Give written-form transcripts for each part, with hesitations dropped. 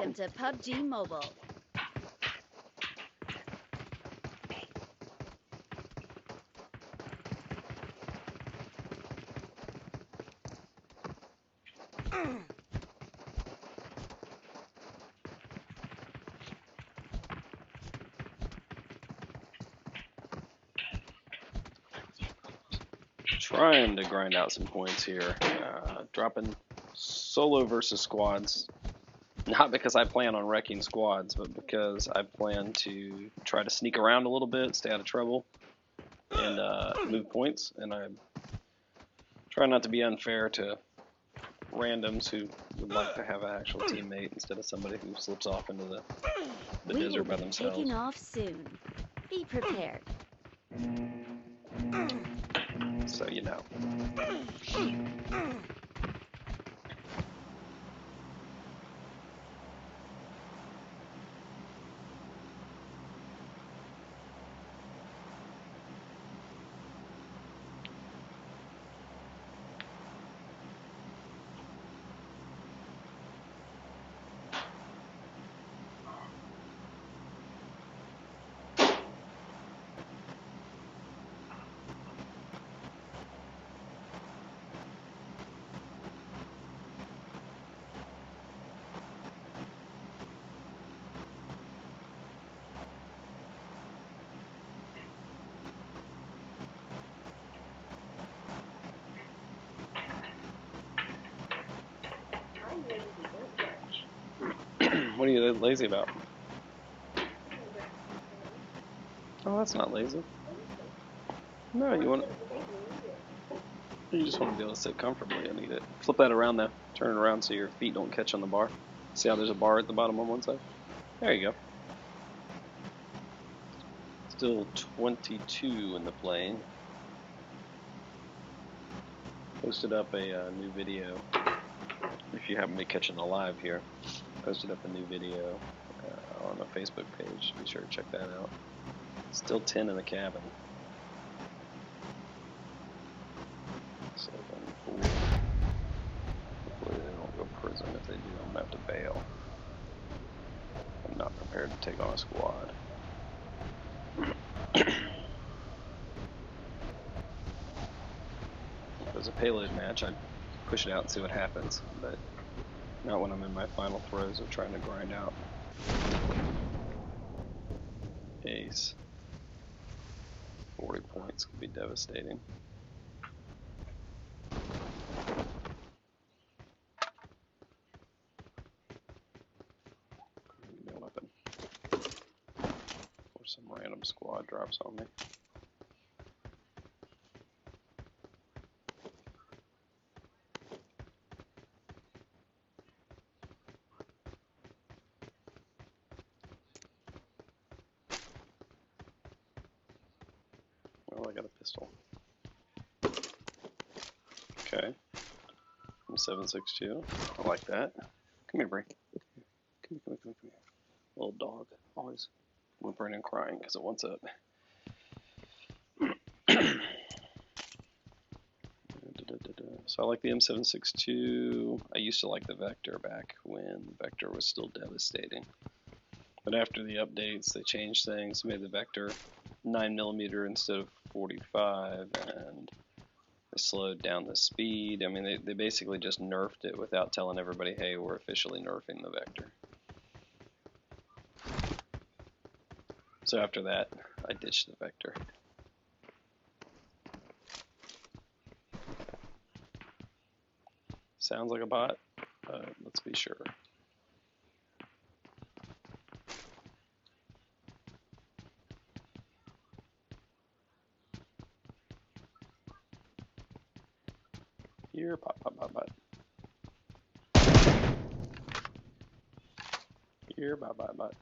Welcome to PUBG Mobile. Trying to grind out some points here. Dropping solo versus squads. Not because I plan on wrecking squads, but because I plan to try to sneak around a little bit, stay out of trouble, and move points. And I try not to be unfair to randoms who would like to have an actual teammate instead of somebody who slips off into the desert by themselves. Taking off soon. Be prepared. So you know. What are you lazy about? Oh, that's not lazy. No, you just want to be able to sit comfortably and eat it. Flip that around though. Turn it around so your feet don't catch on the bar. See how there's a bar at the bottom on one side? There you go. Still 22 in the plane. Posted up a new video. If you happen to be catching the live here, posted up a new video on the Facebook page. Be sure to check that out. Still 10 in the cabin. 7, 4. Hopefully they don't go to prison. If they do, I'm gonna have to bail. I'm not prepared to take on a squad. If it was a payload match, I'd push it out and see what happens, but not when I'm in my final throes of trying to grind out. Ace. 40 points could be devastating. No weapon. Or some random squad drops on me. Oh, I got a pistol. Okay. I'm 7.62. I like that. Come here, Bree. Come here. Little dog. Always whimpering and crying because it wants up. So I like the M762. I used to like the Vector back when the Vector was still devastating. But after the updates, they changed things, made the Vector 9mm instead of 45, and they slowed down the speed. I mean, they basically just nerfed it without telling everybody, hey, we're officially nerfing the Vector. So after that, I ditched the Vector. Sounds like a bot, but let's be sure. Here, bot. Here, bot.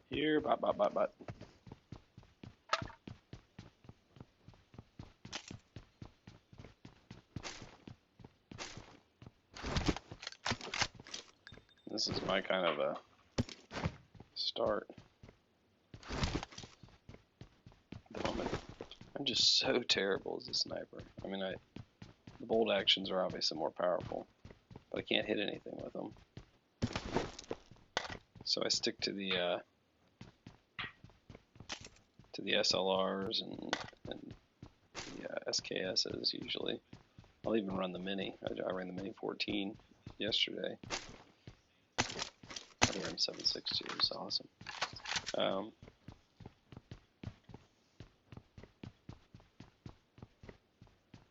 Here, bot. This is my kind of a start. At the moment, I'm just so terrible as a sniper. I mean, the bolt actions are obviously more powerful, but I can't hit anything with them. So I stick to the SLRs and the SKSs usually. I'll even run the Mini. I ran the Mini 14 yesterday. The M762 is awesome.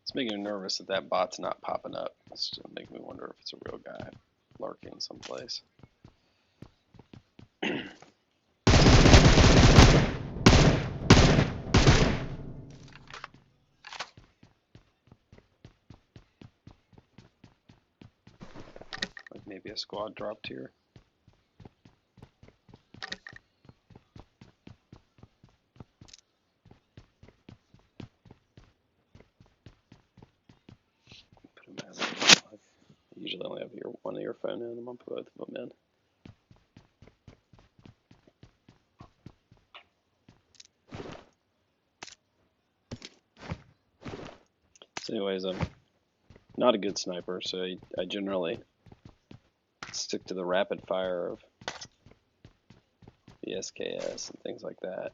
It's making me nervous that bot's not popping up. It's just making me wonder if it's a real guy lurking someplace. Like maybe a squad dropped here. I usually only have one earphone in. I'm gonna put both of them in. So anyways, I'm not a good sniper, so I generally stick to the rapid fire of the SKS and things like that.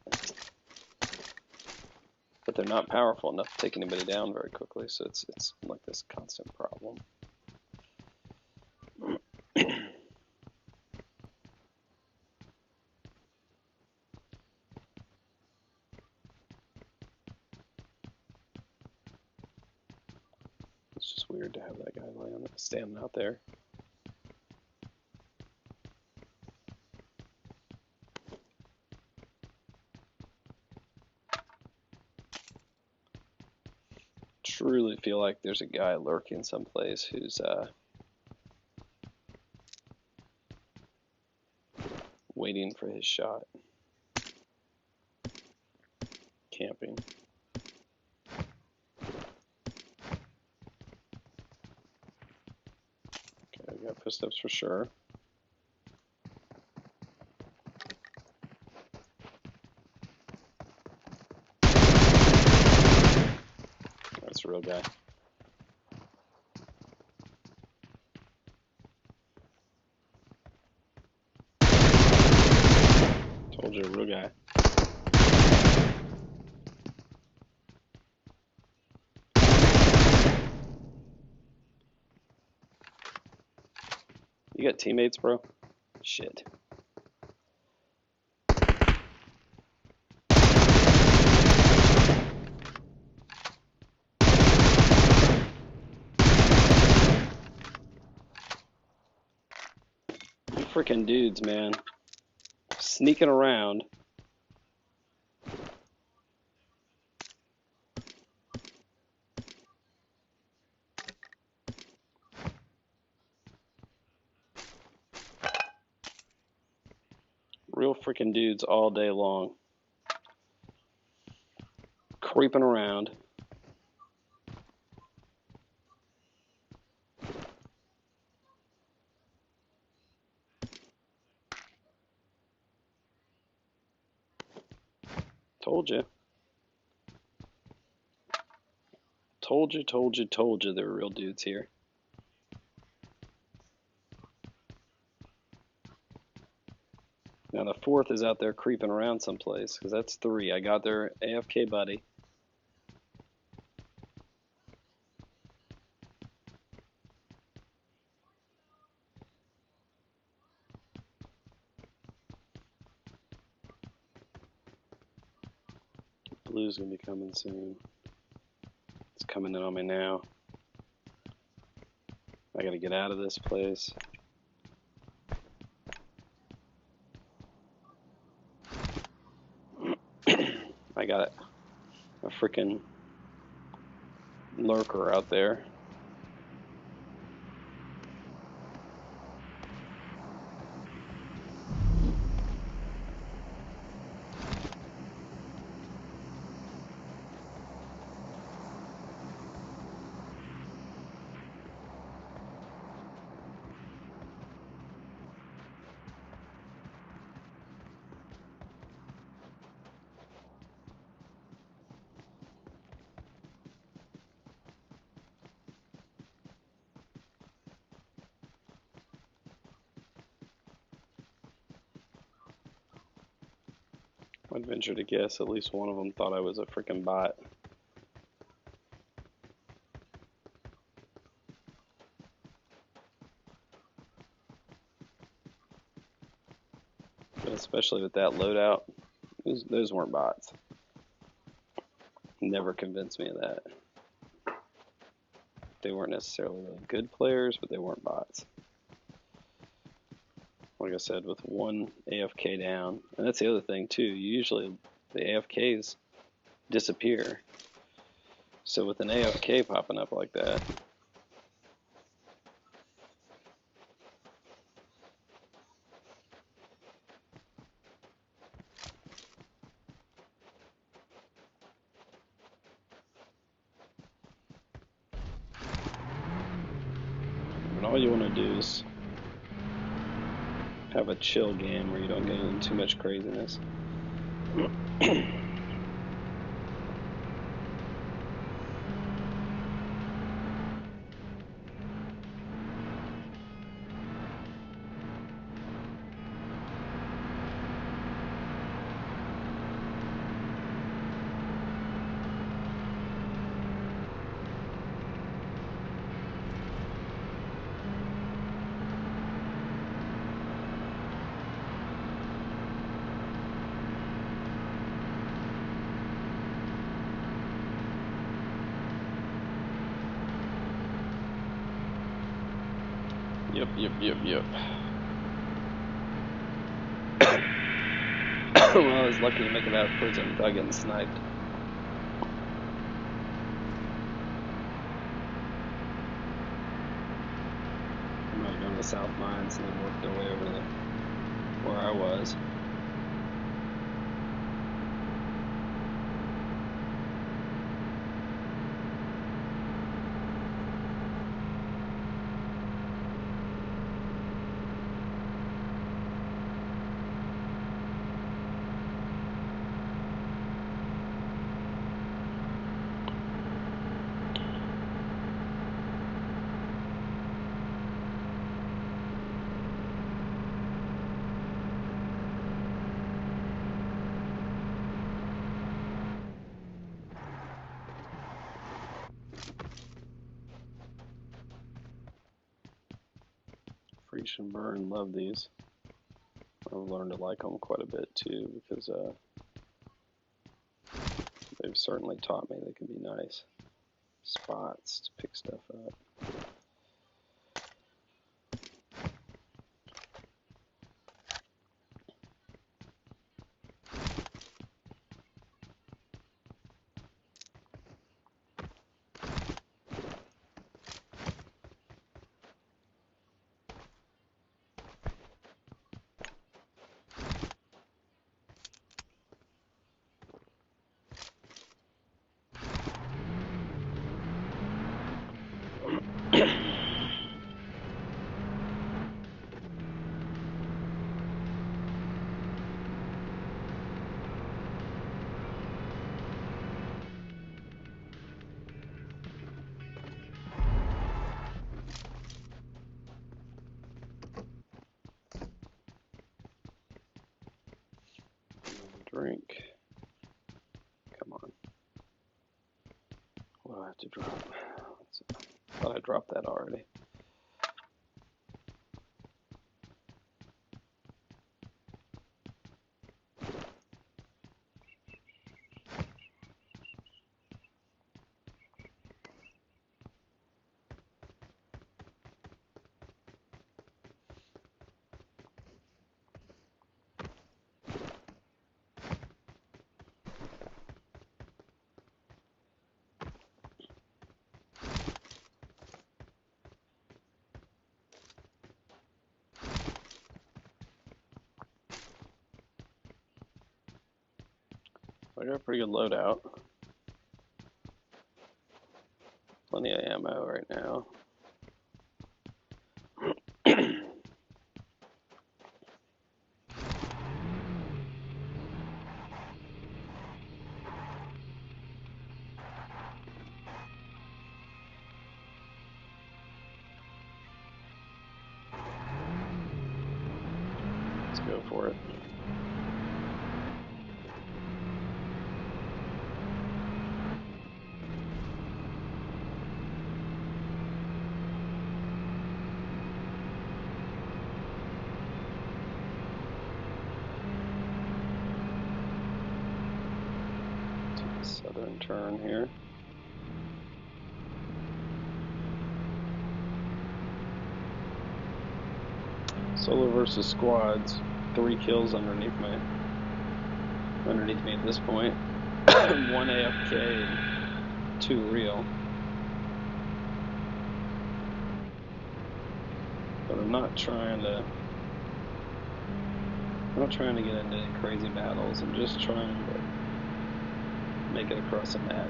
But they're not powerful enough to take anybody down very quickly, so it's like this constant problem. It's just weird to have that guy standing out there. Truly feel like there's a guy lurking someplace who's waiting for his shot. Camping. Okay, I got footsteps for sure. That's a real guy. Told you, a real guy. You got teammates, bro? Shit. You freaking dudes, man. Sneaking around. Real freaking dudes all day long. Creeping around. Told you. Told you there were real dudes here. Now the fourth is out there creeping around someplace, because that's 3. I got their AFK buddy. Blue's gonna be coming soon. It's coming in on me now. I gotta get out of this place. I got a freaking lurker out there. I'd venture to guess at least one of them thought I was a freaking bot. But especially with that loadout, those weren't bots. Never convinced me of that. They weren't necessarily really good players, but they weren't bots. Like I said, with one AFK down, and that's the other thing too, usually the AFKs disappear. So with an AFK popping up like that, and all you want to do is have a chill game where you don't get into too much craziness. Yep. Well, I was lucky to make it out of prison without getting sniped. I might have gone to South Mines and then worked their way over to where I was. Freeze and burn, love these. I've learned to like them quite a bit too because they've certainly taught me they can be nice spots to pick stuff up. Drink. Come on. What do I have to drop? I thought I dropped that already. I got a pretty good loadout. Plenty of ammo right now. Let's go for it. southern turn here. Solo versus squads. 3 kills underneath me at this point. 1 AFK and 2 real. But I'm not trying to get into any crazy battles. I'm just trying to make it across the map.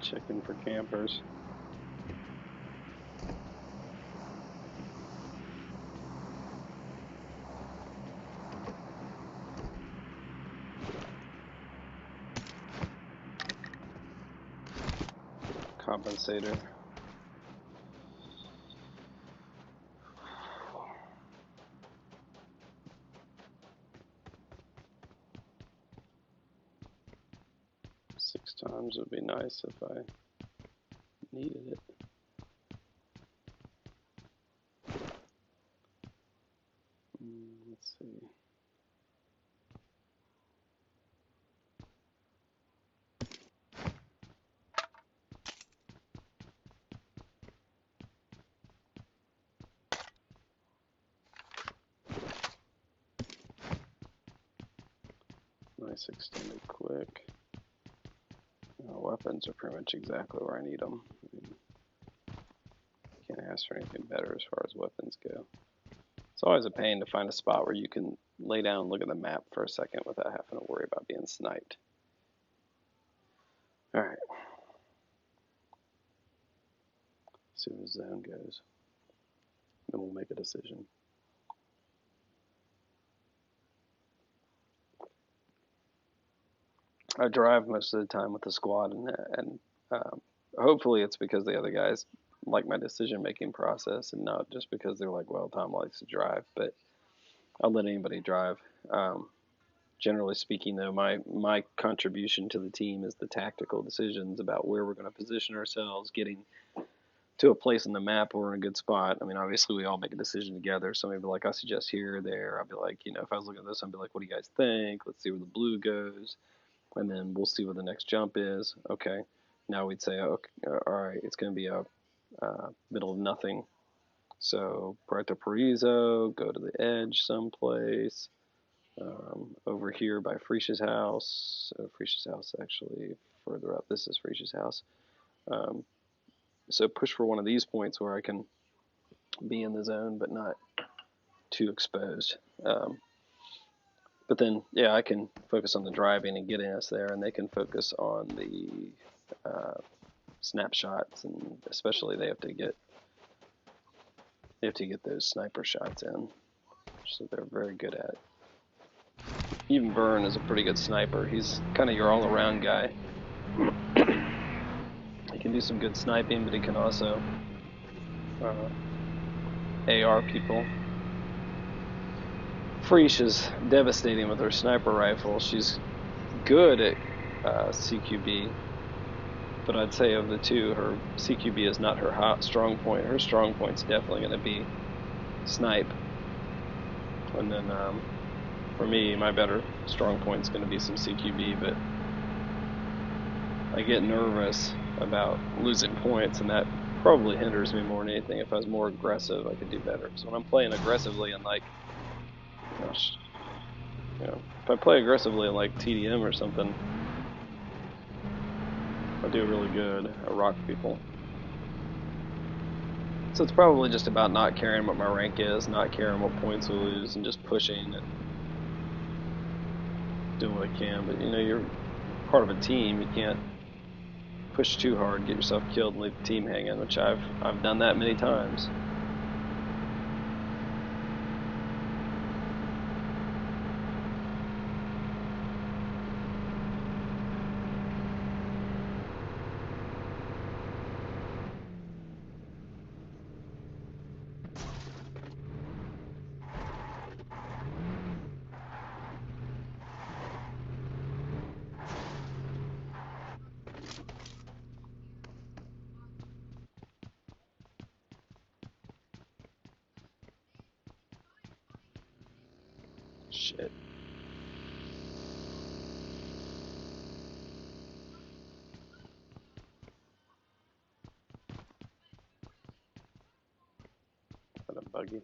Checking for campers. Compensator. Six times would be nice if I needed it. Let's see. Nice extended quick. Weapons are pretty much exactly where I need them. Can't ask for anything better as far as weapons go. It's always a pain to find a spot where you can lay down and look at the map for a second without having to worry about being sniped. Alright. See where the zone goes. Then we'll make a decision. I drive most of the time with the squad, and hopefully it's because the other guys like my decision-making process, and not just because they're like, well, Tom likes to drive. But I'll let anybody drive. Generally speaking, though, my contribution to the team is the tactical decisions about where we're going to position ourselves, getting to a place in the map where we're in a good spot. I mean, obviously, we all make a decision together. So maybe like, I suggest here or there. I'll be like, if I was looking at this, I'd be like, what do you guys think? Let's see where the blue goes. And then we'll see where the next jump is. Okay. Now we'd say, okay, all right, it's going to be a middle of nothing. So Puerto Paraiso, go to the edge someplace. Over here by Frisch's house. Frisch's house actually further up. This is Frisch's house. So push for one of these points where I can be in the zone but not too exposed. But then, yeah, I can focus on the driving and getting us there, and they can focus on the snapshots, and especially they have to get those sniper shots in, so they're very good at. Even Vern is a pretty good sniper. He's kind of your all-around guy. He can do some good sniping, but he can also AR people. Frisch is devastating with her sniper rifle. She's good at CQB, but I'd say of the two, her CQB is not her strong point. Her strong point's definitely going to be snipe. And then for me, my better strong point's going to be some CQB, but I get nervous about losing points, and that probably hinders me more than anything. If I was more aggressive, I could do better. So when I'm playing aggressively and like, if I play aggressively like TDM or something, I do really good. I rock people. So it's probably just about not caring what my rank is, not caring what points we lose, and just pushing and doing what I can. But you're part of a team. You can't push too hard, get yourself killed, and leave the team hanging, which I've done that many times. Shit. Is that a buggy?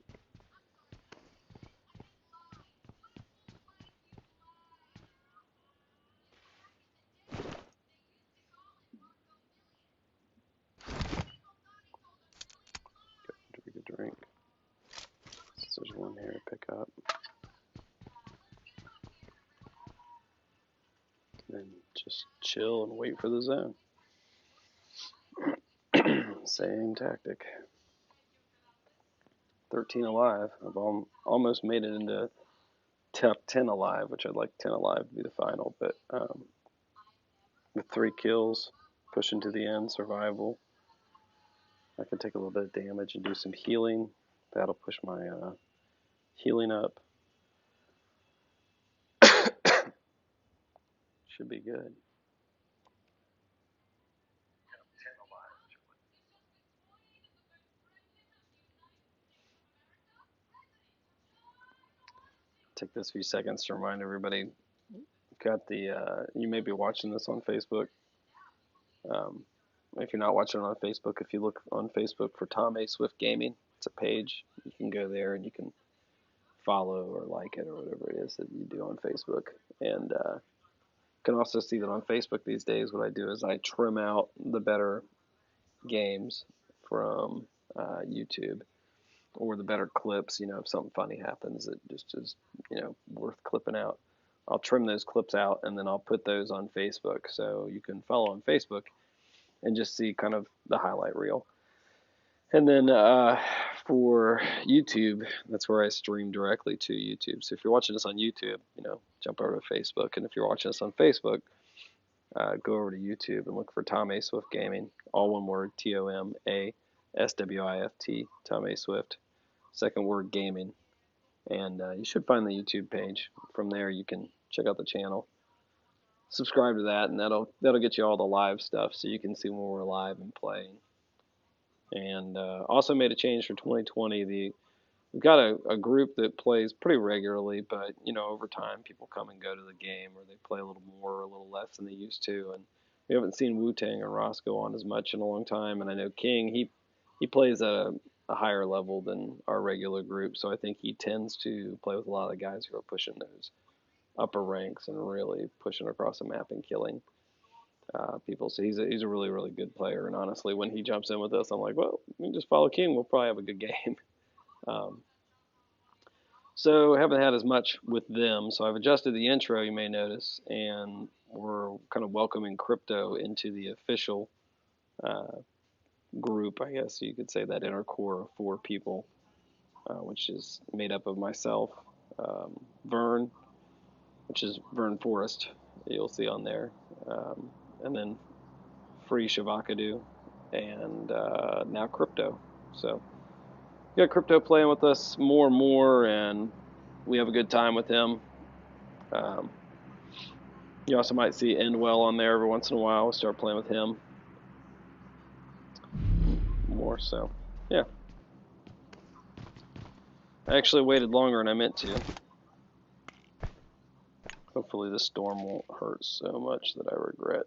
Drink a drink. So there's one here to pick up. Then just chill and wait for the zone. Same tactic. 13 alive. I've almost made it into top 10 alive, which I'd like 10 alive to be the final. But with 3 kills, pushing to the end, survival, I can take a little bit of damage and do some healing. That'll push my healing up. Should be good. Take this few seconds to remind everybody. Got the you may be watching this on Facebook. If you're not watching it on Facebook, if you look on Facebook for TomASwift Gaming, it's a page. You can go there and you can follow or like it or whatever it is that you do on Facebook. And you can also see that on Facebook these days, what I do is I trim out the better games from YouTube, or the better clips. You know, if something funny happens that just is, you know, worth clipping out, I'll trim those clips out and then I'll put those on Facebook. So you can follow on Facebook and just see kind of the highlight reel. And then for YouTube, that's where I stream directly to YouTube. So if you're watching this on YouTube, you know, jump over to Facebook. And if you're watching this on Facebook, go over to YouTube and look for TomASwift Gaming, all one word, TomASwift, TomASwift, second word gaming. And you should find the YouTube page. From there, you can check out the channel, subscribe to that, and that'll get you all the live stuff, so you can see when we're live and playing. And also made a change for 2020. We've got a group that plays pretty regularly, but you know, over time, people come and go to the game, or they play a little more or a little less than they used to. And we haven't seen Wu-Tang or Roscoe on as much in a long time. And I know King, he plays at a higher level than our regular group, so I think he tends to play with a lot of the guys who are pushing those upper ranks and really pushing across the map and killing people. So he's a really, really good player. And honestly, when he jumps in with us, I'm like, well, we can just follow King. We'll probably have a good game. So I haven't had as much with them. So I've adjusted the intro, you may notice, and we're kind of welcoming crypto into the official group, I guess you could say, that inner core of 4 people, which is made up of myself, Vern, which is Vern Forrest, you'll see on there, and then Free Shavakadu, and now Crypto. So we got Crypto playing with us more and more, and we have a good time with him. You also might see Endwell on there every once in a while. We'll start playing with him more. So, yeah. I actually waited longer than I meant to. Hopefully this storm won't hurt so much that I regret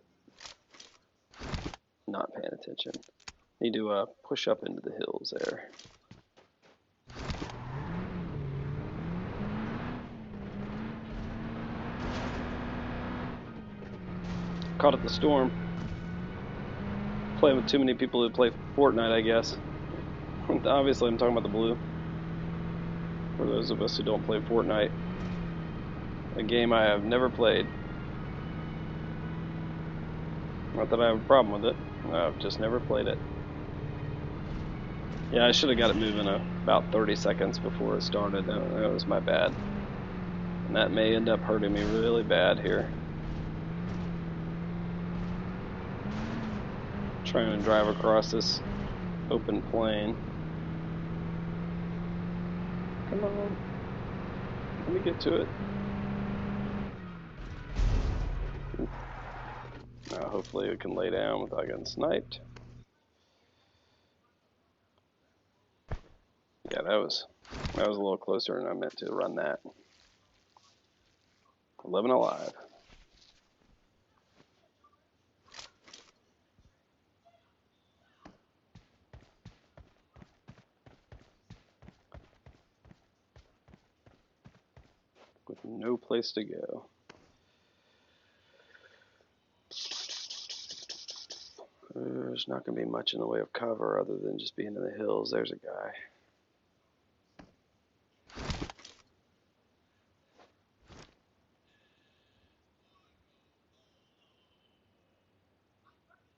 not paying attention. Need to push up into the hills there. Caught up the storm. Playing with too many people who play Fortnite, I guess. Obviously, I'm talking about the blue. For those of us who don't play Fortnite. A game I have never played. Not that I have a problem with it. I've just never played it. Yeah, I should have got it moving about 30 seconds before it started. That was my bad. And that may end up hurting me really bad here. Trying to drive across this open plain. Come on. Let me get to it. Hopefully it can lay down without getting sniped. Yeah, that was a little closer than I meant to run that. living alive. With no place to go. There's not going to be much in the way of cover other than just being in the hills. There's a guy.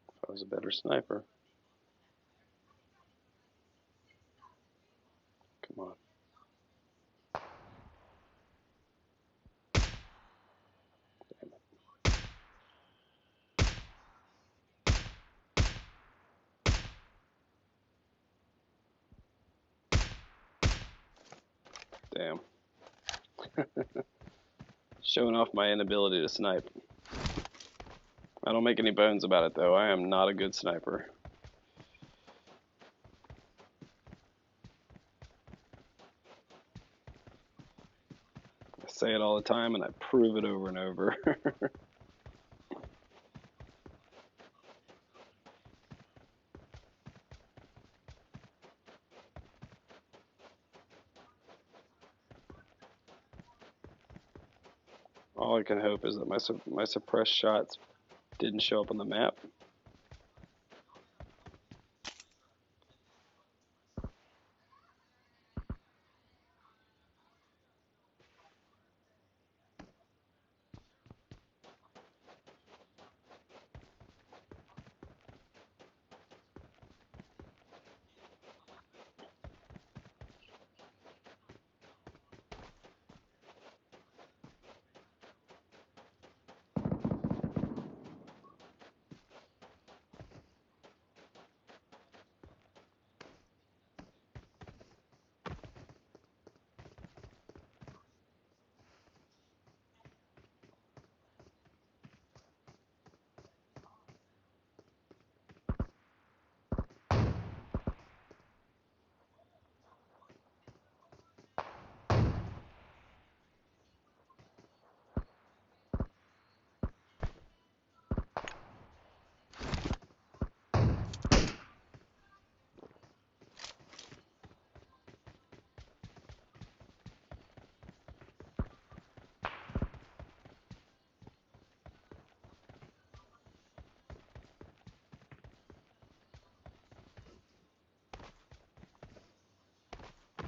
If I was a better sniper. Come on. Damn. Showing off my inability to snipe. I don't make any bones about it, though. I am not a good sniper. I say it all the time, and I prove it over and over. All I can hope is that my suppressed shots didn't show up on the map.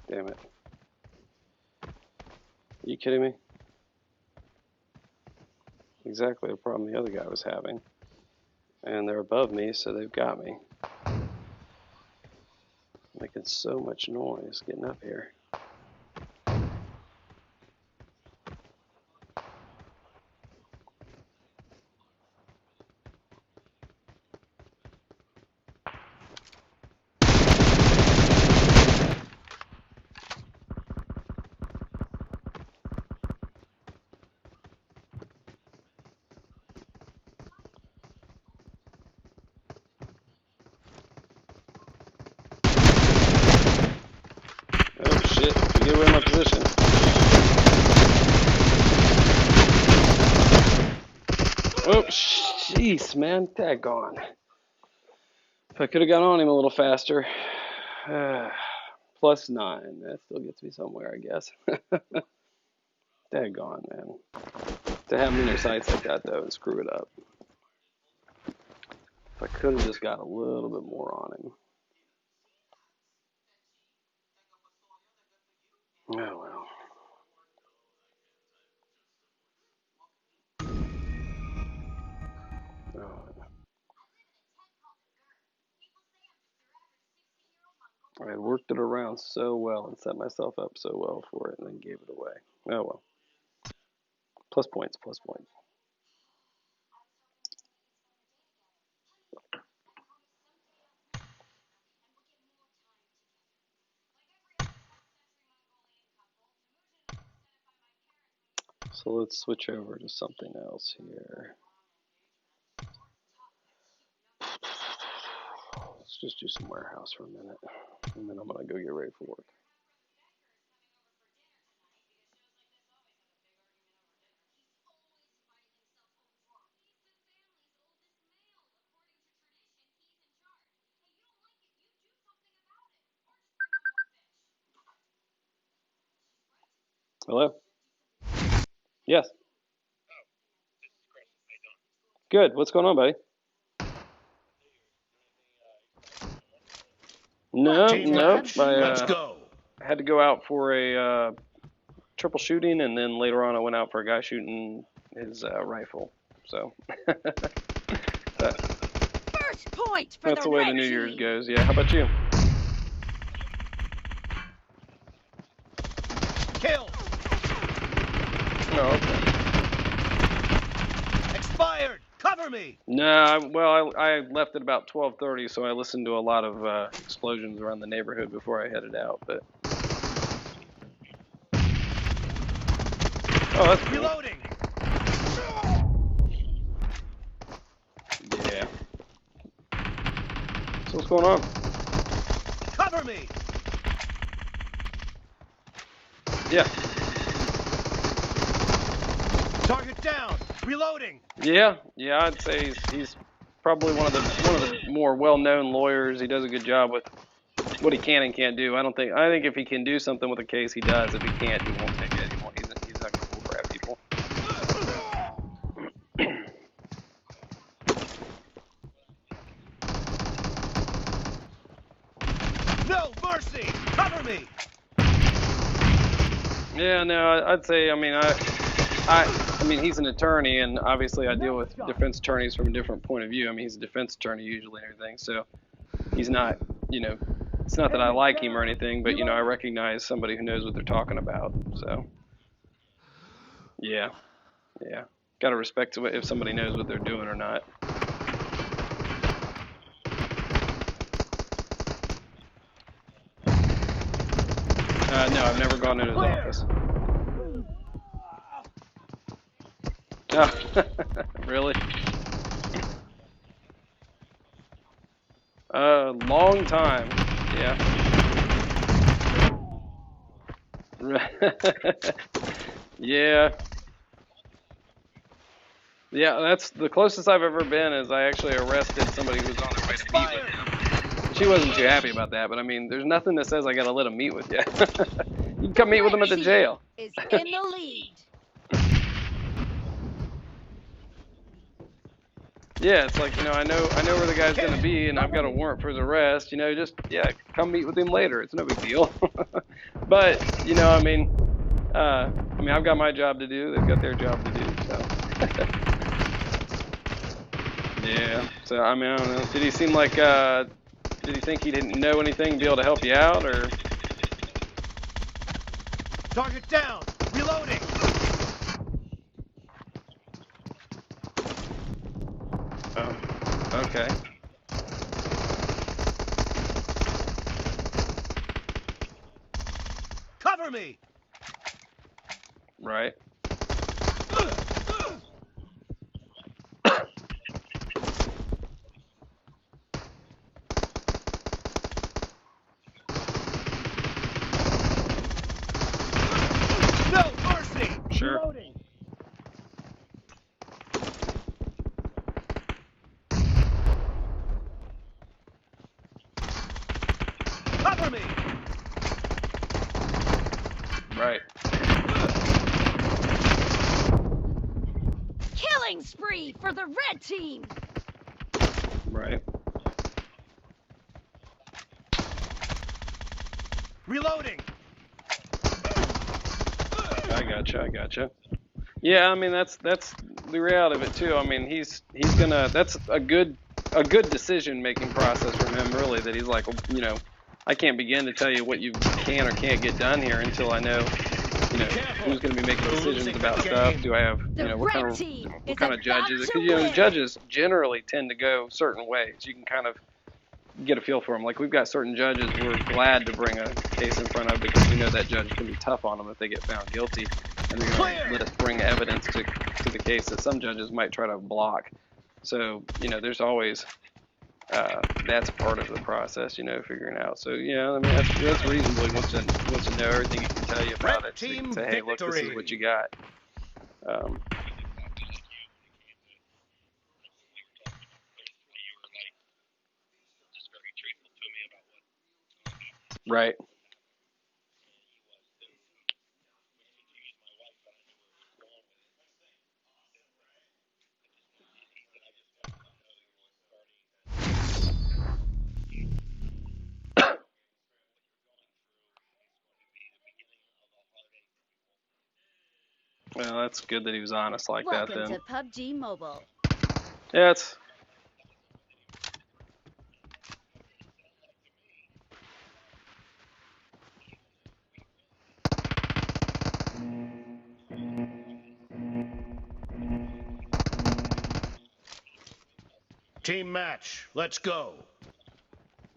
Damn it. Are you kidding me? Exactly the problem the other guy was having. And they're above me, so they've got me. Making so much noise getting up here. Oh shit, you get away in my position. Oh, jeez, man, daggone. If I could have got on him a little faster. +9, that still gets me somewhere, I guess. Daggone, man. To have him in their sights like that, though, and screw it up. If I could have just got a little bit more on him. Oh, well. Oh. I had worked it around so well and set myself up so well for it and then gave it away. Oh, well. Plus points, plus points. So let's switch over to something else here. Let's just do some warehouse for a minute, and then I'm going to go get ready for work. Hello? Yes. Good. What's going on, buddy? No, Team no. match, I let's go. had to go out for a triple shooting, and then later on I went out for a guy shooting his rifle. So First point for that's the the way the red New Year's team. goes. Yeah. How about you? Kill. Oh, okay. Expired. Cover me. No, well, I left at about 12:30, so I listened to a lot of explosions around the neighborhood before I headed out. But oh, that's cool. Reloading. Yeah. So what's going on? Cover me. Yeah. Target down. Reloading. Yeah. I'd say he's probably one of the more well-known lawyers. He does a good job with what he can and can't do. I think if he can do something with a case, he does. If he can't, he won't take it anymore. He's not going to bull crap people. No mercy. Cover me. Yeah, no, I'd say. I mean, he's an attorney, and obviously I deal with defense attorneys from a different point of view. I mean, he's a defense attorney usually and everything, so he's not, it's not that I like him or anything, but, I recognize somebody who knows what they're talking about, so, yeah, gotta respect if somebody knows what they're doing or not. No, I've never gone into his office. Oh, really? Long time. Yeah. Yeah. Yeah, that's the closest I've ever been is I actually arrested somebody who was on their way to meet with him. She wasn't too happy about that, but I mean, there's nothing that says I gotta let him meet with you. You can come meet with him at the jail. Is in the lead. Yeah, it's like, I know where the guy's gonna be, and I've got a warrant for his arrest. Just come meet with him later. It's no big deal. But I've got my job to do. They've got their job to do. So. Yeah. So I don't know. Did he seem like? Did he think he didn't know anything to be able to help you out, or? Target down. Reloading. Oh. Okay. Cover me. Right. No mercy. Sure. Reloading. Cover me. Right. Killing spree for the red team. Right. Reloading. I gotcha. Yeah, I mean that's the reality of it too. I mean he's gonna that's a good decision making process from him really, that he's like, I can't begin to tell you what you can or can't get done here until I know who's going to be making decisions about stuff. Do I have what kind of judges? Because judges generally tend to go certain ways. You can kind of get a feel for them. Like we've got certain judges we're glad to bring a case in front of because we know that judge can be tough on them if they get found guilty, and they're going to let us bring evidence to the case that some judges might try to block. So there's always that's part of the process, figuring out. So yeah, I mean that's reasonable. He wants to know everything he can tell you about it. So he can say, hey, look, this is what you got. Right. Well, that's good that he was honest like Welcome that then. to PUBG Mobile. Yeah, it's... Team match. Let's go.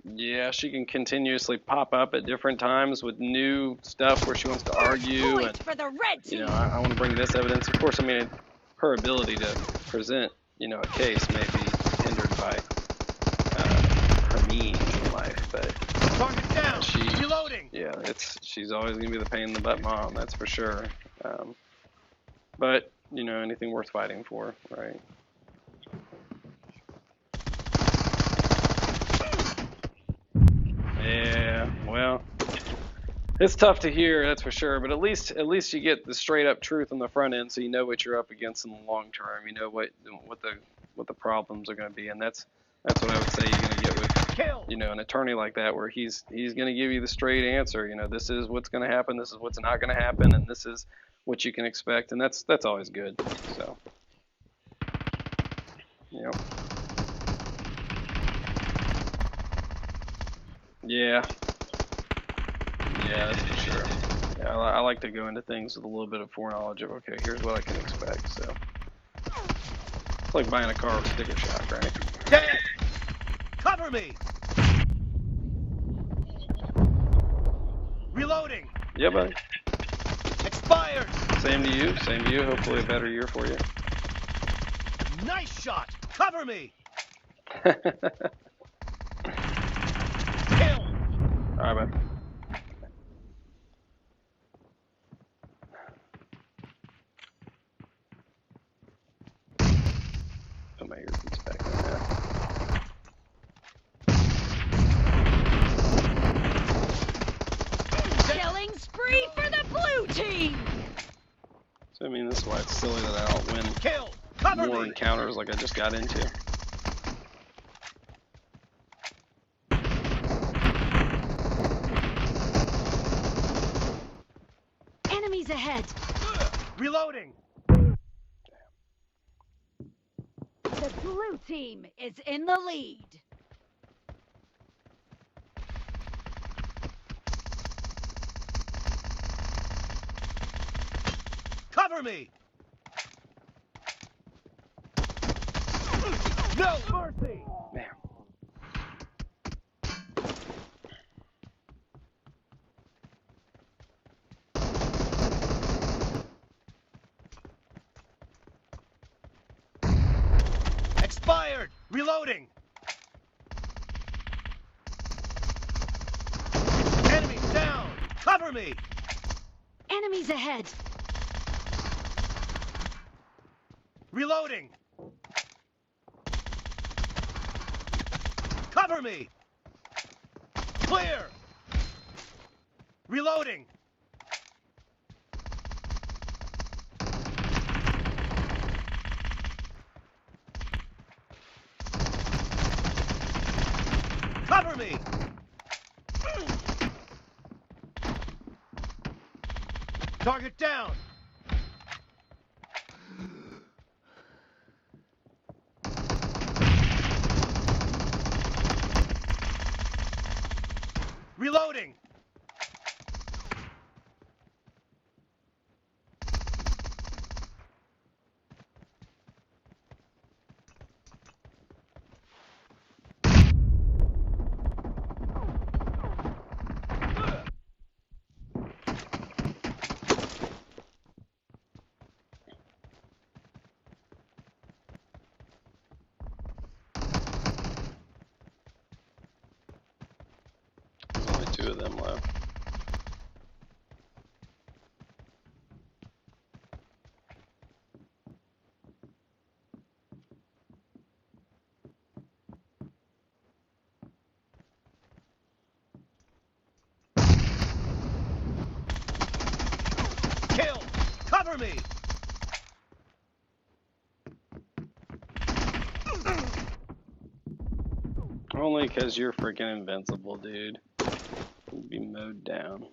Yeah, she can continuously pop up at different times with new stuff where she wants to First argue and, point for the red you team. know, I want to bring this evidence. Of course, I mean, her ability to present, you know, a case may be hindered by her means in life, but Target down. she, Reloading. yeah, she's always gonna be the pain in the butt mom, that's for sure. But you know, anything worth fighting for, right? Yeah, well, it's tough to hear, that's for sure. But at least you get the straight up truth on the front end, so you know what you're up against in the long term. You know what the problems are going to be, and that's what I would say you're going to get with, Kill. you know, an attorney like that, where he's going to give you the straight answer. You know, this is what's going to happen, this is what's not going to happen, and this is what you can expect, and that's always good. So, you know, yeah. Yeah, that's for sure. Yeah, I like to go into things with a little bit of foreknowledge of, okay, here's what I can expect. So it's like buying a car with sticker shock, right? Dead. Cover me. Reloading. Yeah, buddy. Expired. Same to you. Same to you. Hopefully a better year for you. Nice shot. Cover me. All Kill. right, bud. Put my earpiece back on now. Killing spree for the blue team. So I mean, this is why it's silly that I don't win Kill. Cover more me. encounters like I just got into. Enemies ahead. Reloading. The blue team is in the lead. Cover me. No mercy. Man. Expired. Reloading. Enemy down. Cover me. Enemies ahead. Reloading. Cover me. Clear. Reloading. Cover me. Target down. Reloading. There's only 2 of them left. Kill. Cover me. Only because you're freaking invincible, dude. You'd be mowed down.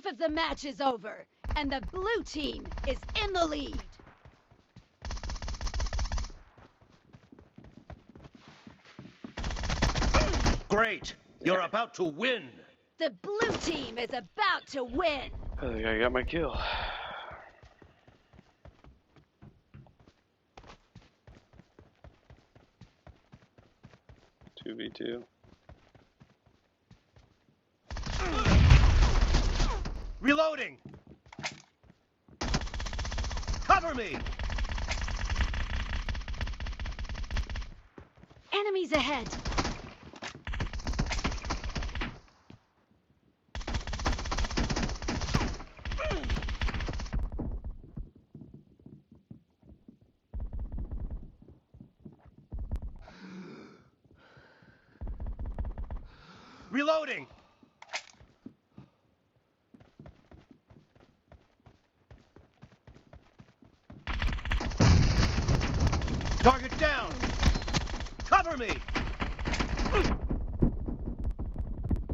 Half of the match is over, and the blue team is in the lead. Great. You're about to win. The blue team is about to win. I think I got my kill. Two v two. Reloading. Cover me. Enemies ahead. Reloading. Target down. Cover me.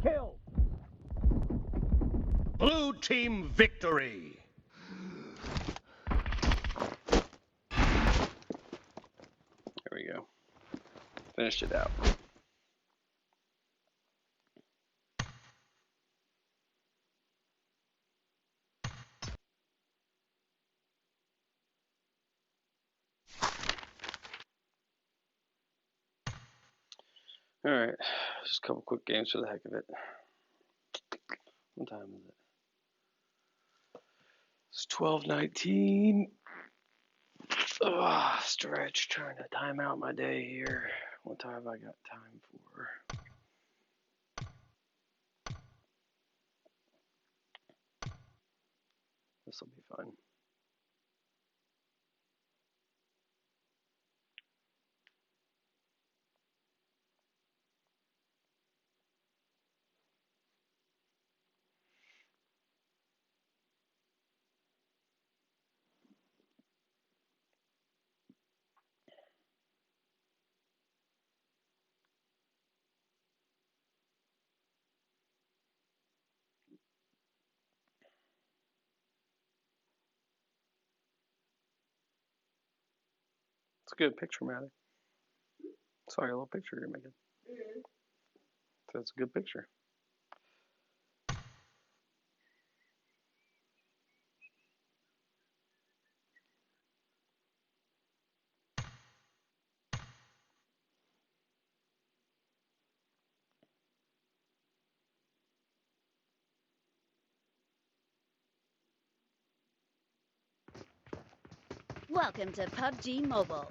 Kill. Blue team victory. There we go. Finished it out. Alright, just a couple quick games for the heck of it. What time is it? It's 12:19. Stretch, trying to time out my day here. What time have I got time for? This will be fun. It's a good picture, Maddie. Sorry, a little picture you're making. That's a good picture. Welcome to PUBG Mobile.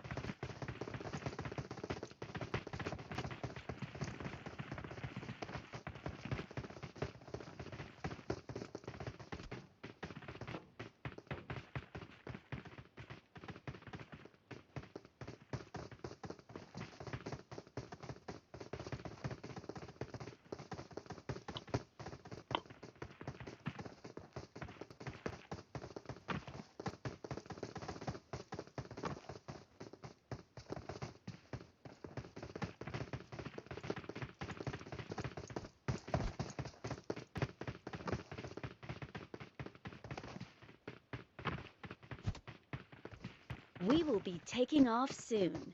We will be taking off soon.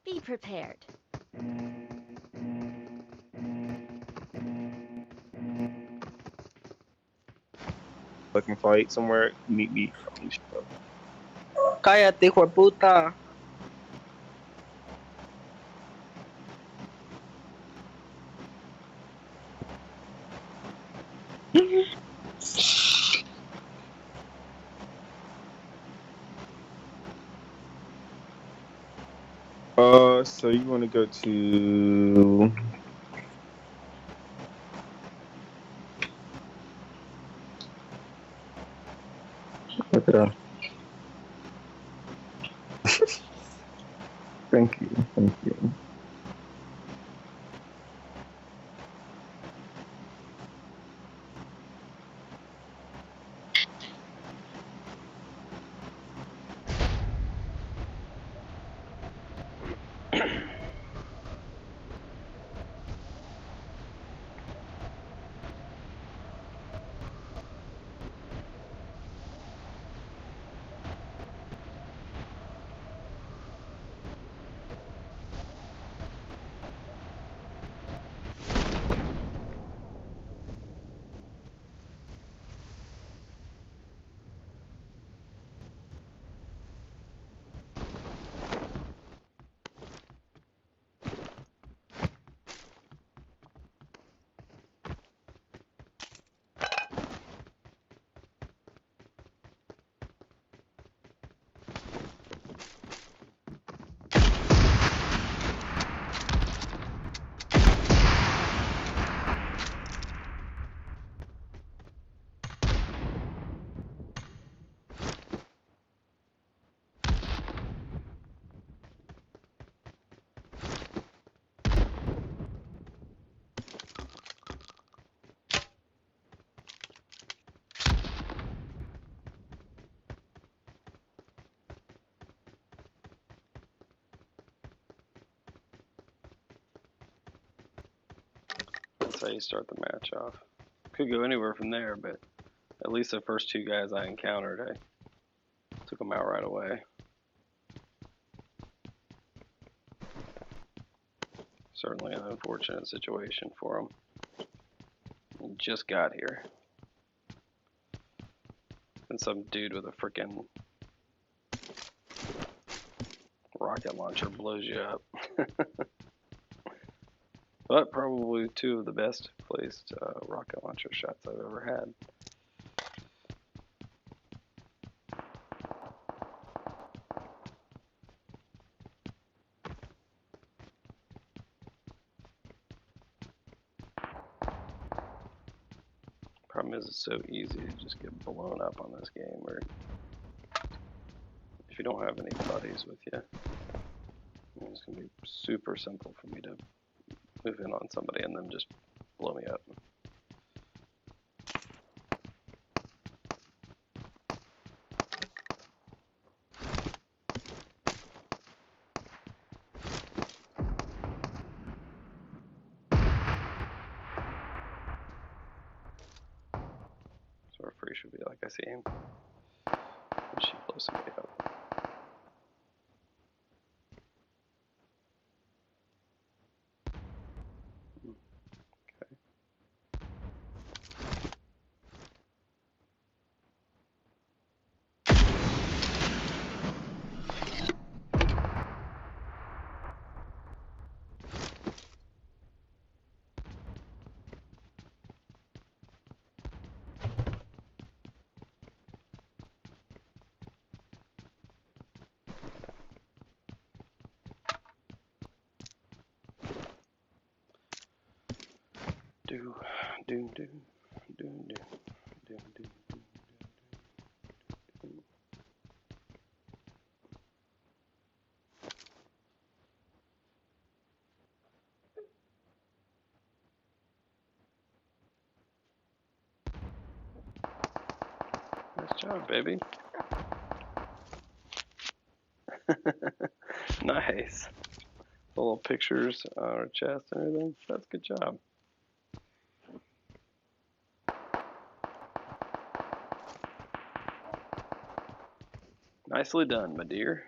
Be prepared. Looking fight somewhere, meet me. Cállate, hijo de puta. So you want to go to? Okay. Thank you, thank you. That's how you start the match off. Could go anywhere from there, but at least the first two guys I encountered, I took them out right away. Certainly an unfortunate situation for them. He just got here. And some dude with a freaking rocket launcher blows you up. But probably two of the best placed rocket launcher shots I've ever had. Problem is, it's so easy to just get blown up on this game, where if you don't have any buddies with you, it's going to be super simple for me to move in on somebody and then just blow me up. So our free should be like I see him. And she blows somebody up. Do, do, do, do, do, do, do, do. Nice job, baby. Nice. The little pictures on our chest and everything. That's a good job. Nicely done, my dear.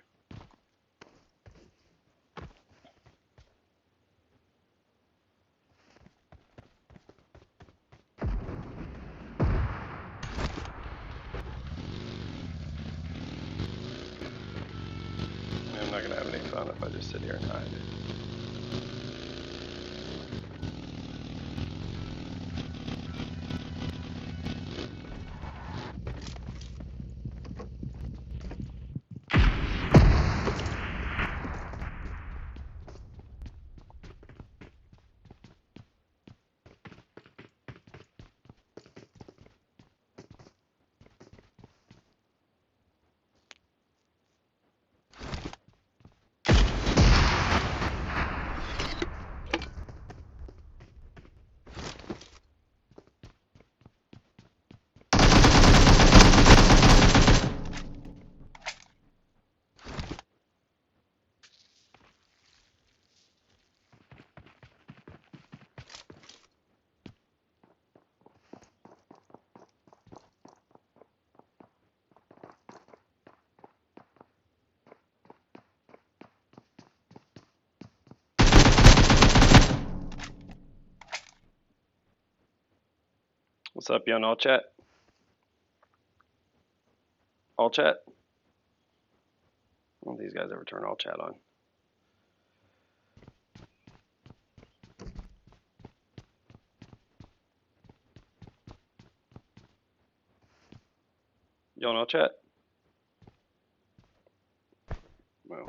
I'm not gonna have any fun if I just sit here and hide. What's up, you on all chat? All chat? Well, these guys ever turn all chat on? You on all chat? Well,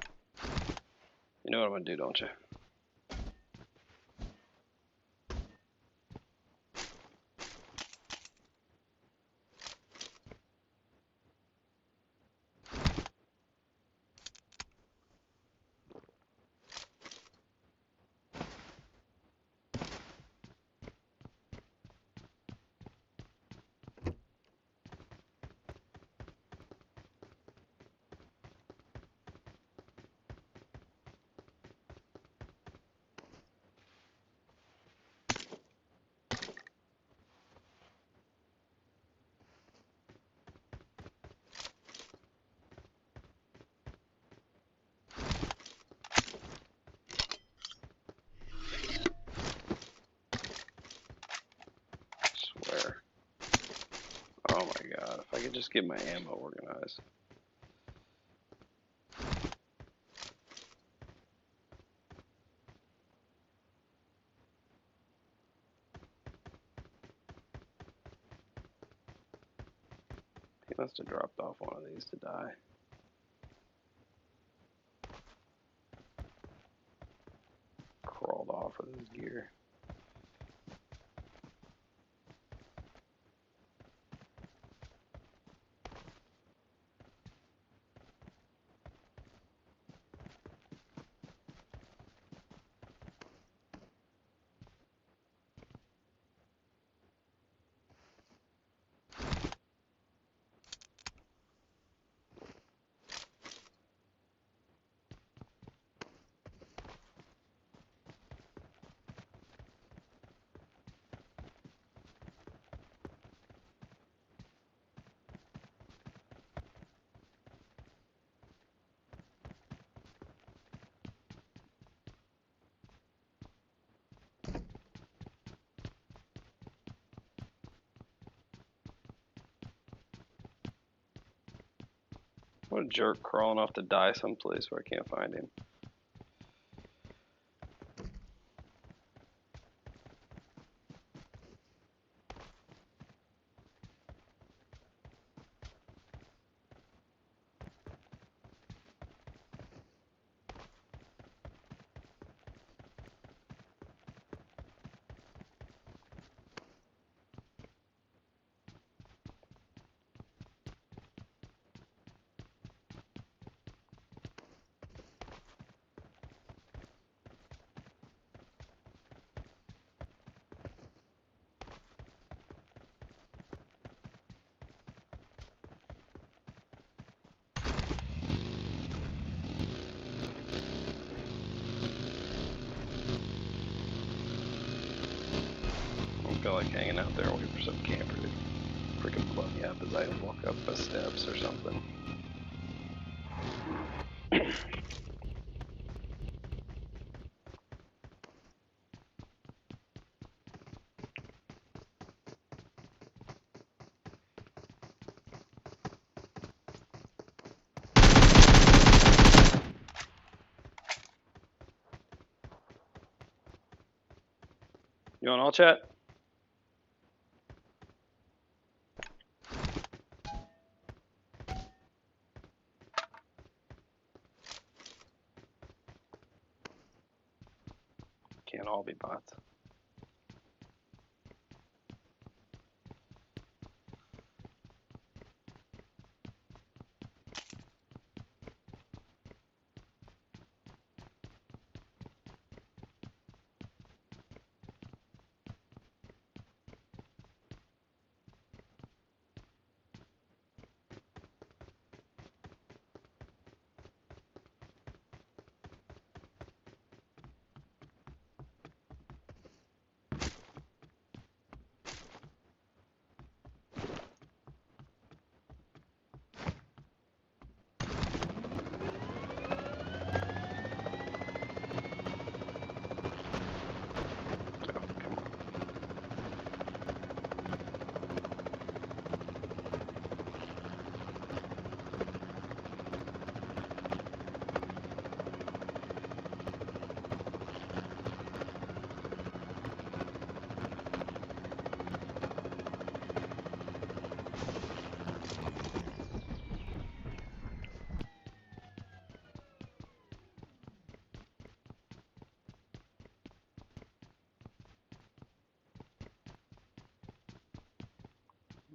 you know what I'm gonna do, don't you? could just get my ammo organized. He must have dropped off one of these to die. Crawled off with his gear. What a jerk crawling off to die someplace where I can't find him. I don't feel like hanging out there waiting for some camper to freaking blow me up as I walk up the steps or something. You on all chat? Can't all be bots.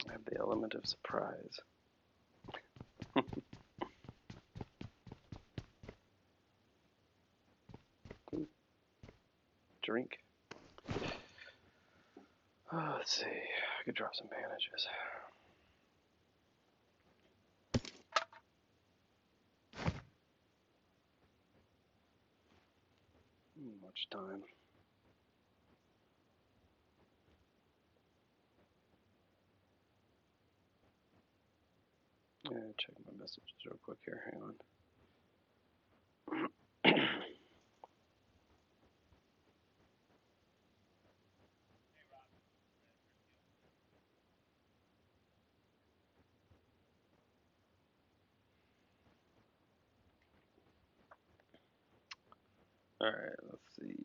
I have the element of surprise. Drink. Oh, let's see. I could drop some bandages. Much time. Yeah, check my messages real quick here. Hang on. All right, let's see.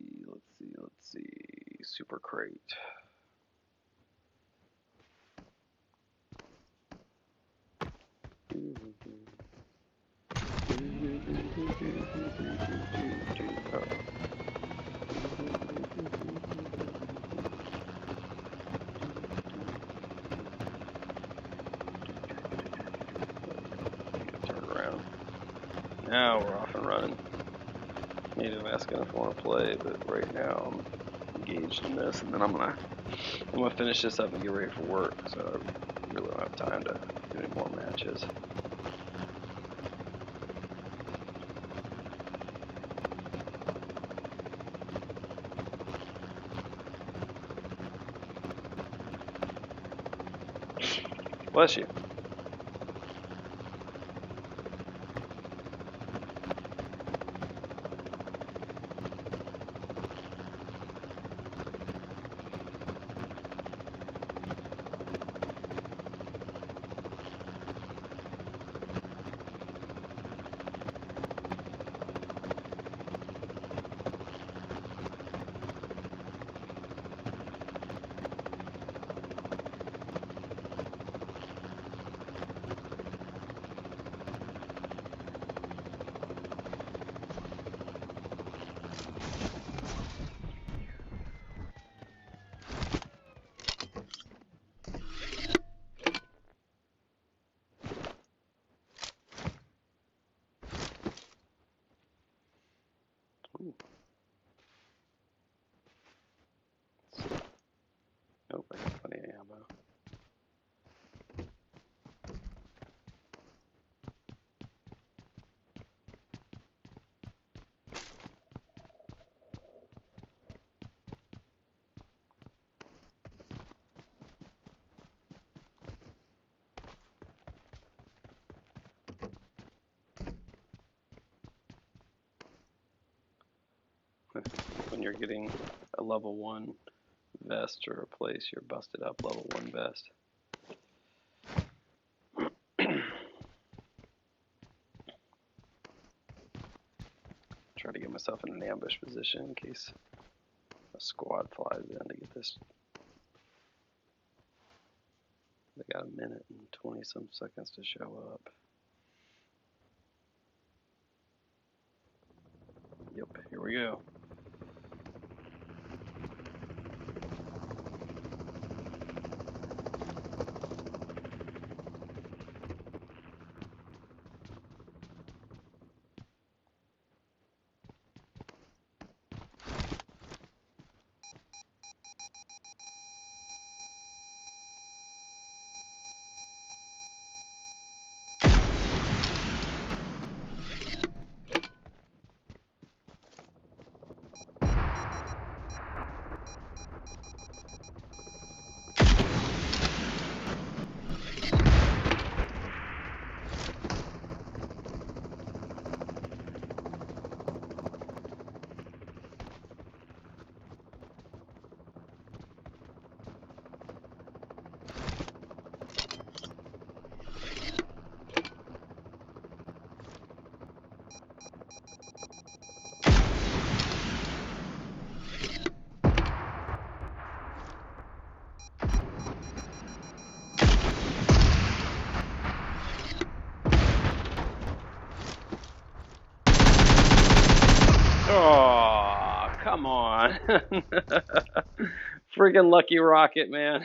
Super crate. Turn around. Now we're off and running. Need to ask if I want to play, but right now I'm engaged in this, and then I'm gonna finish this up and get ready for work. So I really don't have time to do any more matches. Bless you. Ooh. Nope, I got plenty of ammo. When you're getting a level 1 vest to replace your busted up level 1 vest. Try to get myself in an ambush position in case a squad flies in to get this. They got a minute and 20 some seconds to show up. Yep, here we go. Oh, come on. Friggin' lucky rocket, man.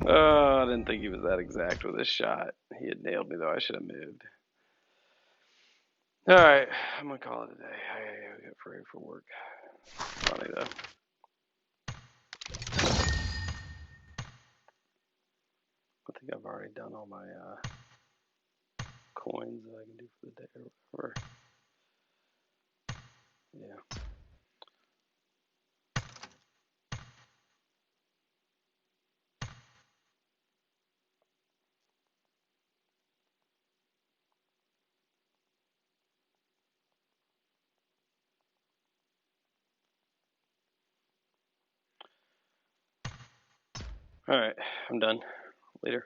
Oh, I didn't think he was that exact with his shot. He had nailed me, though. I should have moved. All right, I'm going to call it a day. I gotta get ready for work. Funny, though. I think I've already done all my coins that I can do for the day or whatever. Yeah. All right, I'm done. Later.